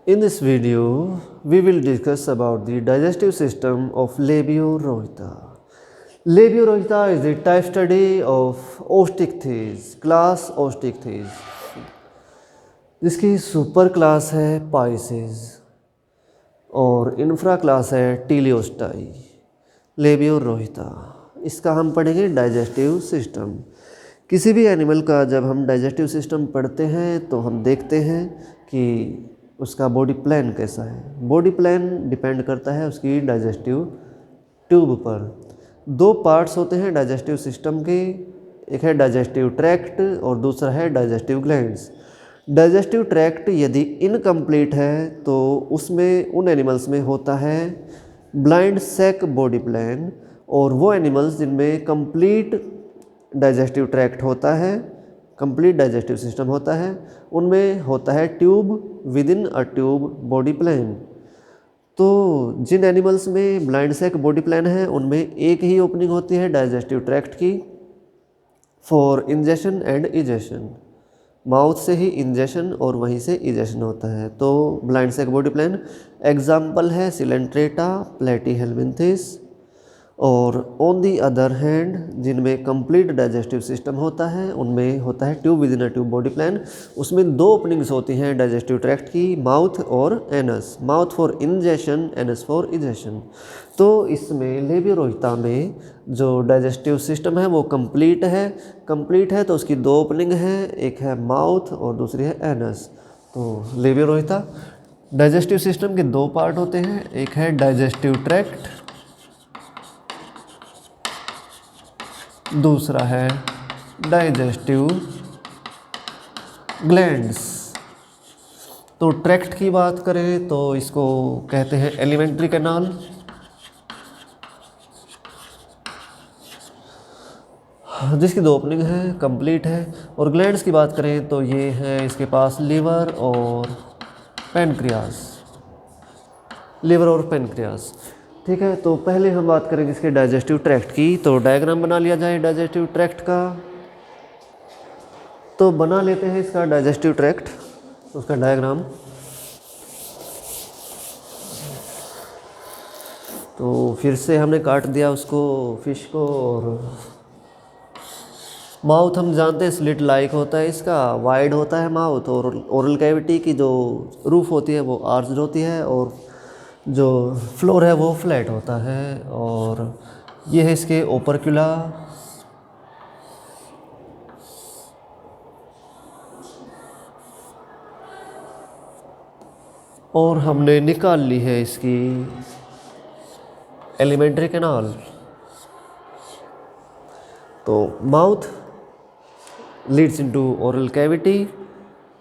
In this video, we will discuss about the digestive system of Labiorhyncha. Labiorhyncha is the type study of Osteichthyes, class Osteichthyes, जिसकी super class है Pisces और infra class है टीलियोस्टाई। लेबियोरहिता इसका हम पढ़ेंगे digestive system. किसी भी animal का जब हम डाइजेस्टिव सिस्टम पढ़ते हैं तो हम देखते हैं कि उसका बॉडी प्लान कैसा है। बॉडी प्लान डिपेंड करता है उसकी डाइजेस्टिव ट्यूब पर। दो पार्ट्स होते हैं डाइजेस्टिव सिस्टम के, एक है डाइजेस्टिव ट्रैक्ट और दूसरा है डाइजेस्टिव ग्लैंड्स। डाइजेस्टिव ट्रैक्ट यदि इनकम्प्लीट है तो उसमें उन एनिमल्स में होता है ब्लाइंड सैक बॉडी प्लान, और वो एनिमल्स जिनमें कंप्लीट डाइजेस्टिव ट्रैक्ट होता है, कंप्लीट डाइजेस्टिव सिस्टम होता है, उनमें होता है tube within a tube body plan. तो जिन एनिमल्स में ब्लाइंड सैक बॉडी प्लान है उनमें एक ही ओपनिंग होती है डाइजेस्टिव ट्रैक्ट की for ingestion and egestion. Mouth से ही इंजेशन और वहीं से इजेशन होता है। तो blind sac body plan example है सिलेंट्रेटा, प्लेटीहेल्मिन्थेस। और ऑन दी अदर हैंड जिनमें कंप्लीट डाइजेस्टिव सिस्टम होता है उनमें होता है tube within a tube body plan. उसमें दो ओपनिंग्स होती हैं डाइजेस्टिव ट्रैक्ट की, माउथ और anus. Mouth for ingestion, anus for egestion. तो इसमें लेबियोरहिता में जो डाइजेस्टिव सिस्टम है वो कंप्लीट है तो उसकी दो ओपनिंग है, एक है माउथ और दूसरी है एनस। तो लेबियोरहिता डाइजेस्टिव सिस्टम के दो पार्ट होते हैं, एक है डाइजेस्टिव ट्रैक्ट, दूसरा है डाइजेस्टिव ग्लैंड्स। तो ट्रैक्ट की बात करें तो इसको कहते हैं एलिमेंट्री कैनाल, जिसकी दो ओपनिंग है, कंप्लीट है। और ग्लैंड्स की बात करें तो ये है इसके पास लिवर और पैनक्रियास, लिवर और पैनक्रियास। ठीक है, तो पहले हम बात करेंगे इसके डाइजेस्टिव ट्रैक्ट की। तो डायग्राम बना लिया जाए डाइजेस्टिव ट्रैक्ट का। तो बना लेते हैं इसका डाइजेस्टिव ट्रैक्ट, उसका डायग्राम। तो फिर से हमने काट दिया उसको, फिश को। और माउथ हम जानते हैं स्लिट लाइक होता है, इसका वाइड होता है माउथ। और ओरल कैविटी की जो रूफ होती है वो आर्च्ड होती है और जो फ्लोर है वो फ्लैट होता है। और ये है इसके ओपर्क्यूला, और हमने निकाल ली है इसकी एलिमेंट्री कैनाल। तो mouth leads into oral cavity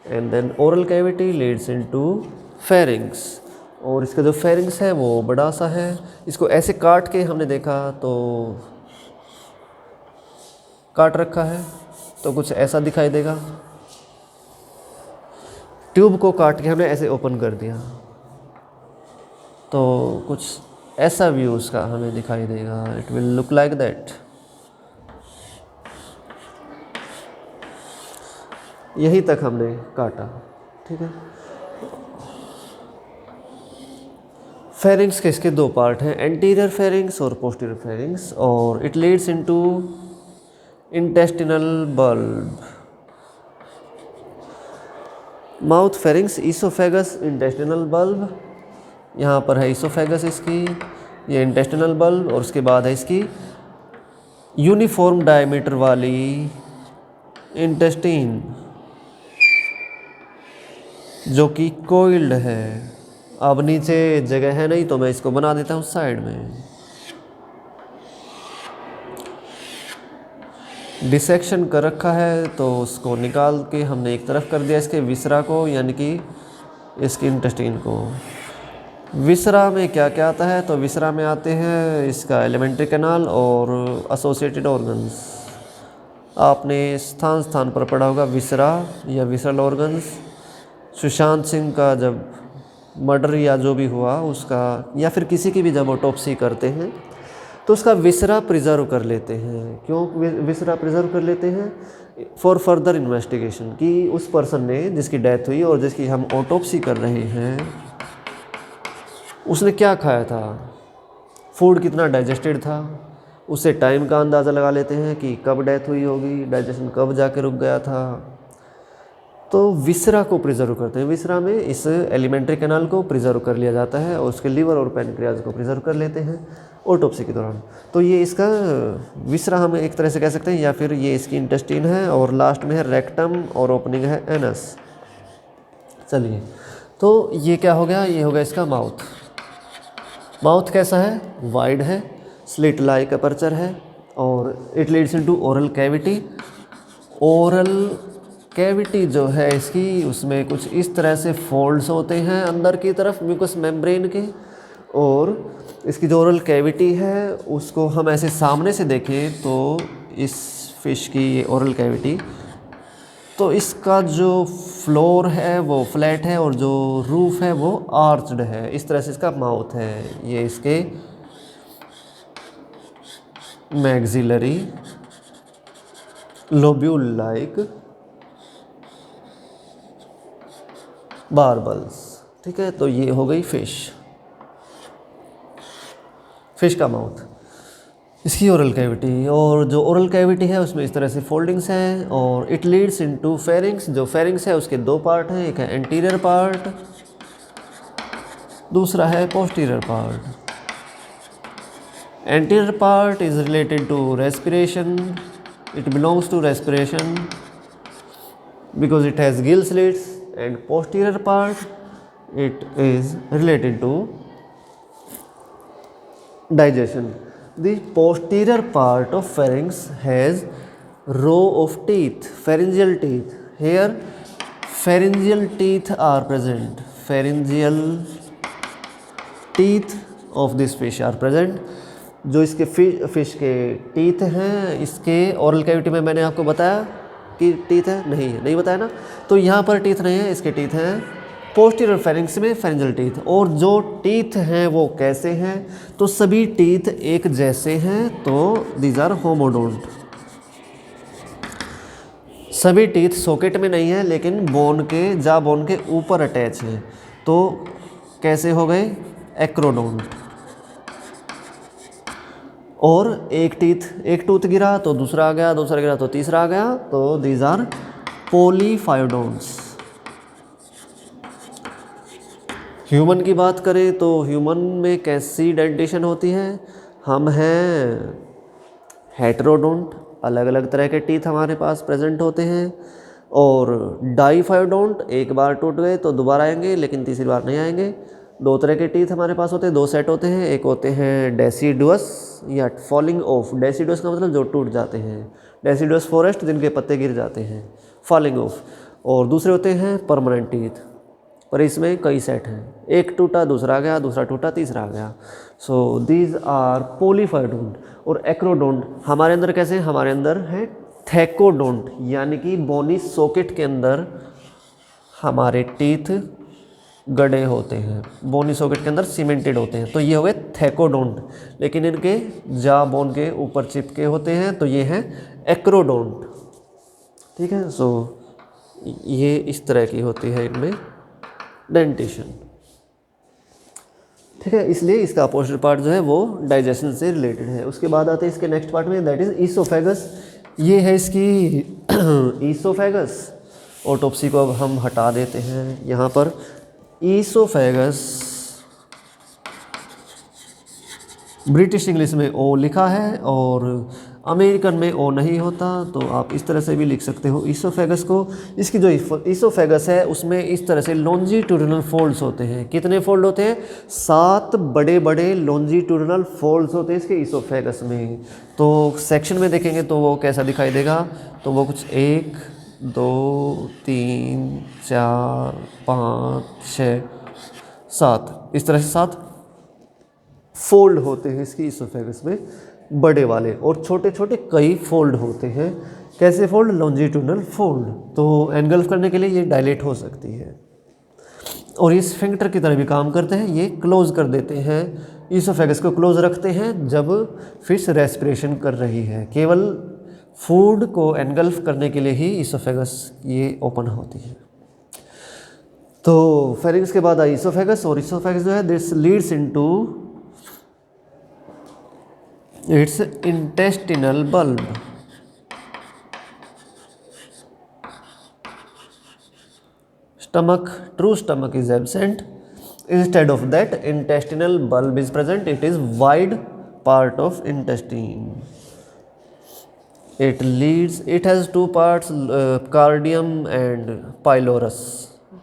and then oral cavity leads into pharynx. और इसका जो फेरिंग्स है वो बड़ा सा है। इसको ऐसे काट के हमने देखा तो काट रखा है तो कुछ ऐसा दिखाई देगा। ट्यूब को काट के हमने ऐसे ओपन कर दिया तो कुछ ऐसा व्यू उसका हमें दिखाई देगा। It will look like that. यहीं तक हमने काटा, ठीक है। फेरिंग्स के इसके दो पार्ट हैं, एंटीरियर फेरिंग्स और पोस्टीरियर फेरिंग्स। और it leads into intestinal bulb. Mouth pharynx, oesophagus, intestinal bulb. यहाँ पर है ईसोफेगस इसकी, ये इंटेस्टिनल बल्ब। और उसके बाद है इसकी यूनिफॉर्म डायमीटर वाली इंटेस्टिन जो कि कोइल्ड है। अब नीचे जगह है नहीं तो मैं इसको बना देता हूँ साइड में। डिसेक्शन कर रखा है तो उसको निकाल के हमने एक तरफ कर दिया इसके विसरा को, यानी कि इसकी इंटेस्टाइन को। विसरा में क्या क्या आता है? तो विसरा में आते हैं इसका एलिमेंट्री कैनाल और एसोसिएटेड ऑर्गन्स। आपने स्थान पर पढ़ा होगा विसरा या विसरल ऑर्गन्स। सुशांत सिंह का जब मर्डर या जो भी हुआ उसका, या फिर किसी की भी जब ऑटोप्सी करते हैं तो उसका विसरा प्रिजर्व कर लेते हैं। क्यों विसरा प्रिजर्व कर लेते हैं? फॉर फर्दर इन्वेस्टिगेशन, कि उस पर्सन ने जिसकी डेथ हुई और जिसकी हम ऑटोप्सी कर रहे हैं उसने क्या खाया था, फूड कितना डाइजेस्टेड था, उससे टाइम का अंदाज़ा लगा लेते हैं कि कब डेथ हुई होगी, डाइजेशन कब जाके रुक गया था। तो विसरा को प्रिजर्व करते हैं, विसरा में इस एलिमेंट्री कैनाल को प्रिजर्व कर लिया जाता है और उसके लीवर और पैनक्रियाज को प्रिजर्व कर लेते हैं ऑटोप्सी के दौरान। तो ये इसका विसरा हम एक तरह से कह सकते हैं, या फिर ये इसकी इंटेस्टाइन है और लास्ट में है रेक्टम और ओपनिंग है एनस। चलिए, तो ये क्या हो गया, ये हो गया इसका माउथ। माउथ कैसा है, वाइड है, स्लिट लाइक अपर्चर है और it leads into oral cavity. Oral cavity जो है इसकी, उसमें कुछ इस तरह से फोल्ड्स होते हैं अंदर की तरफ म्यूकस मेम्ब्रेन के, और इसकी जो ओरल कैविटी है उसको हम ऐसे सामने से देखें तो इस फिश की ये ओरल कैविटी, तो इसका जो फ्लोर है वो फ्लैट है और जो रूफ है वो आर्च्ड है। इस तरह से इसका माउथ है। ये इसके मैक्सिलरी लोब्यूल लाइक बार्बल्स। ठीक है, तो ये हो गई फिश का माउथ, इसकी ओरल कैविटी। और जो ओरल कैविटी है उसमें इस तरह से फोल्डिंग्स हैं और इट लीड्स इनटू फेरिंग्स। जो फेरिंग्स है उसके दो पार्ट हैं, एक है एंटीरियर पार्ट, दूसरा है posterior part. Anterior part is related to respiration, it belongs to respiration because it has gill slits, and posterior part it is related to digestion. The posterior part of pharynx has row of teeth, pharyngeal teeth. Here pharyngeal teeth are present, pharyngeal teeth of this fish are present. जो इसके fish के teeth हैं, इसके oral cavity में मैंने आपको बताया कि टीथ है, नहीं बताया ना। तो यहाँ पर टीथ नहीं है, इसके टीथ हैं पोस्टीरियर फेरिंग्स में फेरिंजियल टीथ। और जो टीथ हैं वो कैसे हैं, तो सभी टीथ एक जैसे हैं, तो दीज आर होमोडोंट। सभी टीथ सॉकेट में नहीं है लेकिन बोन के ऊपर अटैच हैं, तो कैसे हो गए, एक्रोडोंट। और एक टूथ गिरा तो दूसरा आ गया, दूसरा गिरा तो तीसरा आ गया, तो दीज आर पोलीफायोडोंट्स। ह्यूमन की बात करें तो ह्यूमन में कैसी डेंटेशन होती है, हम हैं हेटेरोडोंट, अलग अलग तरह के टीथ हमारे पास प्रेजेंट होते हैं। और डाईफायोडोंट, एक बार टूट गए तो दोबारा आएंगे लेकिन तीसरी बार नहीं आएंगे। दो तरह के टीथ हमारे पास होते हैं, दो सेट होते हैं, एक होते हैं डेसिडुअस या फॉलिंग ऑफ। डेसिडुअस का मतलब जो टूट जाते हैं, डेसिडुअस फॉरेस्ट जिनके पत्ते गिर जाते हैं, फॉलिंग ऑफ। और दूसरे होते हैं परमानेंट टीथ, पर इसमें कई सेट हैं, एक टूटा दूसरा आ गया, दूसरा टूटा तीसरा आ गया। So these are polyphyodont. और एक्रोडोंट हमारे अंदर कैसे हैं, हमारे अंदर है थैकोडोंट, यानी कि बोनी सॉकेट के अंदर हमारे टीथ गड़े होते हैं, बोनी सॉकेट के अंदर सीमेंटेड होते हैं, तो ये हो गए थैकोडोंट। लेकिन इनके जा बोन के ऊपर चिपके होते हैं, तो ये हैं एक्रोडोंट। ठीक है, सो ये इस तरह की होती है इनमें डेंटेशन। ठीक है, इसलिए इसका पोस्टर पार्ट जो है वो डाइजेशन से रिलेटेड है। उसके बाद आते हैं इसके नेक्स्ट पार्ट में, दैट इज ईसोफेगस। ये है इसकी ईसोफेगस। ऑटोप्सी को अब हम हटा देते हैं यहाँ पर। ईसोफेगस ब्रिटिश इंग्लिश में ओ लिखा है और अमेरिकन में ओ नहीं होता, तो आप इस तरह से भी लिख सकते हो ईसोफेगस को। इसकी जो ईसोफेगस है उसमें इस तरह से लॉन्जिट्यूडिनल फोल्ड्स होते हैं। कितने फोल्ड होते हैं, 7 बड़े बड़े लॉन्जिट्यूडिनल फोल्ड्स होते हैं इसके ईसोफेगस में। तो सेक्शन में देखेंगे तो वो कैसा दिखाई देगा, तो वो कुछ 1 2 3 4 5 6 7 इस तरह से 7 फोल्ड होते हैं इसकी ईसोफेगस में, बड़े वाले। और छोटे छोटे कई फोल्ड होते हैं। कैसे फोल्ड, लॉन्जिट्यूडिनल फोल्ड। तो एनगल्फ करने के लिए ये डायलेट हो सकती है और ये स्फिंक्टर की तरह भी काम करते हैं। ये क्लोज कर देते हैं, ईसोफेगस को क्लोज रखते हैं जब फिश रेस्पिरेशन कर रही है। केवल फूड को एनगल्फ करने के लिए ही इसोफेगस ये ओपन होती है। तो फेरिंग्स के बाद आई इसोफेगस, और इसोफेगस जो है this leads into its intestinal bulb. Stomach, true stomach is absent. Instead of that, intestinal bulb is present. It is wide part of intestine. It leads. It has two parts: cardium and pylorus.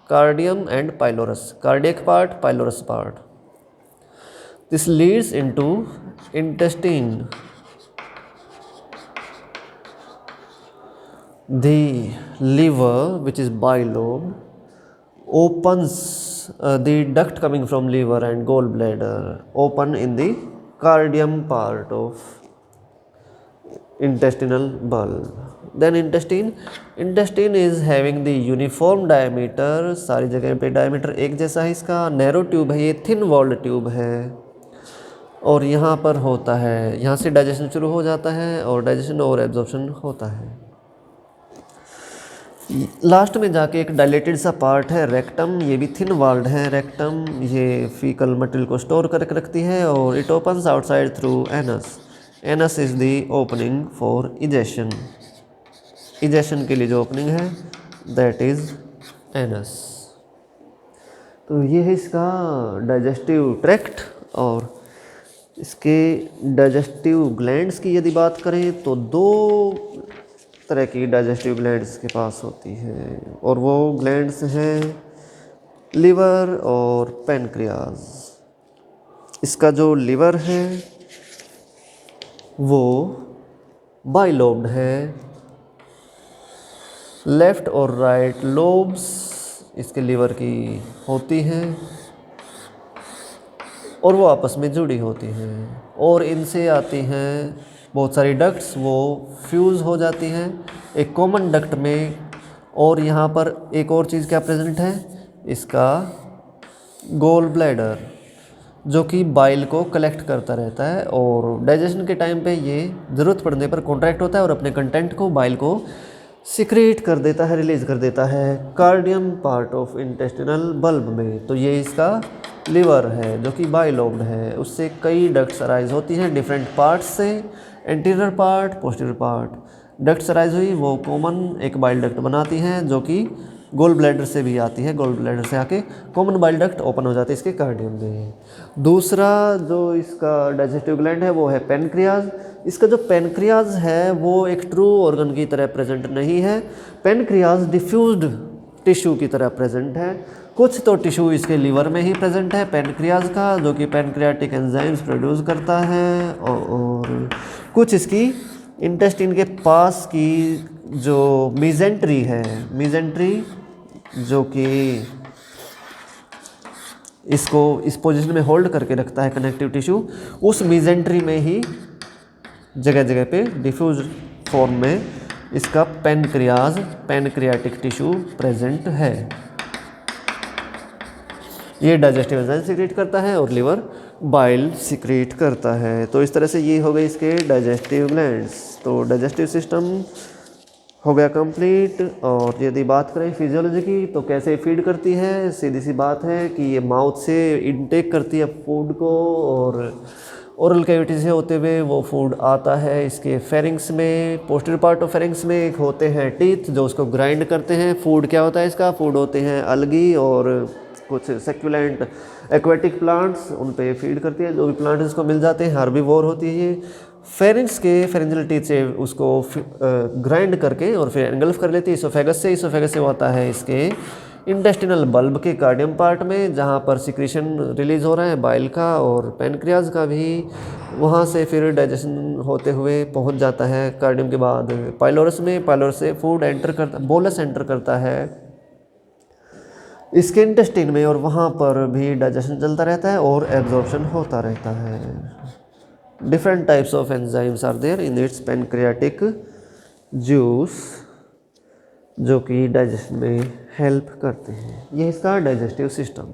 Cardium and pylorus. Cardiac part, pylorus part. This leads into intestine. The liver, which is bilobe, opens the duct coming from liver and gallbladder open in the cardium part of intestinal bulb. Then intestine is having the uniform diameter, सारी जगह पे diameter एक जैसा है इसका, narrow tube है, ये thin walled tube है, और यहाँ पर होता है, यहाँ से डाइजेशन शुरू हो जाता है और डाइजेशन और एब्जॉर्प्शन होता है। लास्ट में जाके एक डायलेटेड सा पार्ट है रेक्टम, ये भी थिन वॉल्ड है रेक्टम, ये फीकल मटेरियल को स्टोर करके रखती है, और it opens outside through anus. Anus is the opening for egestion. Egestion के लिए जो ओपनिंग है दैट इज़ एनस। तो ये है इसका डाइजेस्टिव ट्रैक्ट। और इसके डाइजेस्टिव ग्लैंड्स की यदि बात करें तो दो तरह की डाइजेस्टिव ग्लैंड्स के पास होती है, और वो ग्लैंड्स हैं लिवर और पैनक्रियाज। इसका जो लिवर है वो बाइलोब्ड है, लेफ़्ट और राइट लोब्स इसके लिवर की होती हैं और वो आपस में जुड़ी होती हैं, और इनसे आती हैं बहुत सारी डक्ट्स, वो फ्यूज़ हो जाती हैं एक कॉमन डक्ट में। और यहाँ पर एक और चीज़ क्या प्रेजेंट है, इसका गोल ब्लैडर, जो कि बाइल को कलेक्ट करता रहता है, और डाइजेशन के टाइम पे ये ज़रूरत पड़ने पर कॉन्ट्रैक्ट होता है और अपने कंटेंट को बाइल को सिक्रेट कर देता है, रिलीज़ कर देता है cardium part of intestinal bulb में। तो ये इसका लिवर है जो कि बाइलोब्ड है, उससे कई डक्ट्स अराइज होती हैं डिफरेंट पार्ट्स से, anterior part, posterior part. Ducts arise हुई वो कॉमन एक बाइल डक्ट बनाती हैं जो कि गोल ब्लैडर से भी आती है, गोल ब्लैडर से आके कॉमन बाइल डक्ट ओपन हो जाती है इसके कार्डियम में। दूसरा जो इसका डाइजेस्टिव ग्लैंड है वो है पैनक्रियाज। इसका जो पैनक्रियाज है वो एक ट्रू ऑर्गन की तरह प्रेजेंट नहीं है, पैनक्रियाज डिफ्यूज्ड टिश्यू की तरह प्रेजेंट है। कुछ तो टिश्यू इसके लिवर में ही प्रेजेंट है पैनक्रियाज का, जो कि पैनक्रियाटिक एंजाइम्स प्रोड्यूस करता है, और कुछ इसकी इंटेस्टाइन के पास की जो मीजेंट्री है, मीजेंट्री जो कि इसको इस पोजीशन में होल्ड करके रखता है कनेक्टिव टिश्यू, उस मीजेंट्री में ही जगह जगह पे डिफ्यूज फॉर्म में इसका पैनक्रियाज, पैनक्रियाटिक टिश्यू प्रेजेंट है। ये डाइजेस्टिव एंजाइम सीक्रेट करता है और लिवर बाइल सीक्रेट करता है। तो इस तरह से ये हो गए इसके डाइजेस्टिव ग्लैंड्स। तो डाइजेस्टिव सिस्टम हो गया कंप्लीट। और यदि बात करें फिजियोलॉजी की तो कैसे फीड करती है, सीधी सी बात है कि ये माउथ से इनटेक करती है फूड को, और ओरल कैविटी से होते हुए वो फूड आता है इसके फेरिंग्स में। पोस्टीरियर पार्ट ऑफ फेरिंग्स में एक होते हैं टीथ जो उसको ग्राइंड करते हैं। फूड क्या होता है इसका, फूड होते हैं अलगी और कुछ सेक्युलेंट एक्वेटिक प्लांट्स, उन पे फीड करती है। जो भी प्लांट्स इसको मिल जाते हैं, हर्बीवोर होती है ये। फेरिंग्स के फेरेंजियल टीथ से उसको ग्राइंड करके और फिर एंगल्फ कर लेती है इसोफेगस से। इसोफेगस से वो आता है इसके इंटेस्टिनल बल्ब के कार्डियम पार्ट में, जहाँ पर सिक्रीशन रिलीज़ हो रहा है बाइल का और पैनक्रियाज का भी। वहाँ से फिर डाइजेशन होते हुए पहुँच जाता है कार्डियम के बाद पाइलोरस में। पाइलोरस से फूड एंटर करता, बोलस एंटर करता है इसके इंटेस्टाइन में, और वहाँ पर भी डाइजेशन चलता रहता है और एब्जॉर्प्शन होता रहता है। Different types of enzymes are there in its pancreatic juice, जो कि डाइजेशन में हेल्प करते हैं। ये इसका डाइजेस्टिव सिस्टम।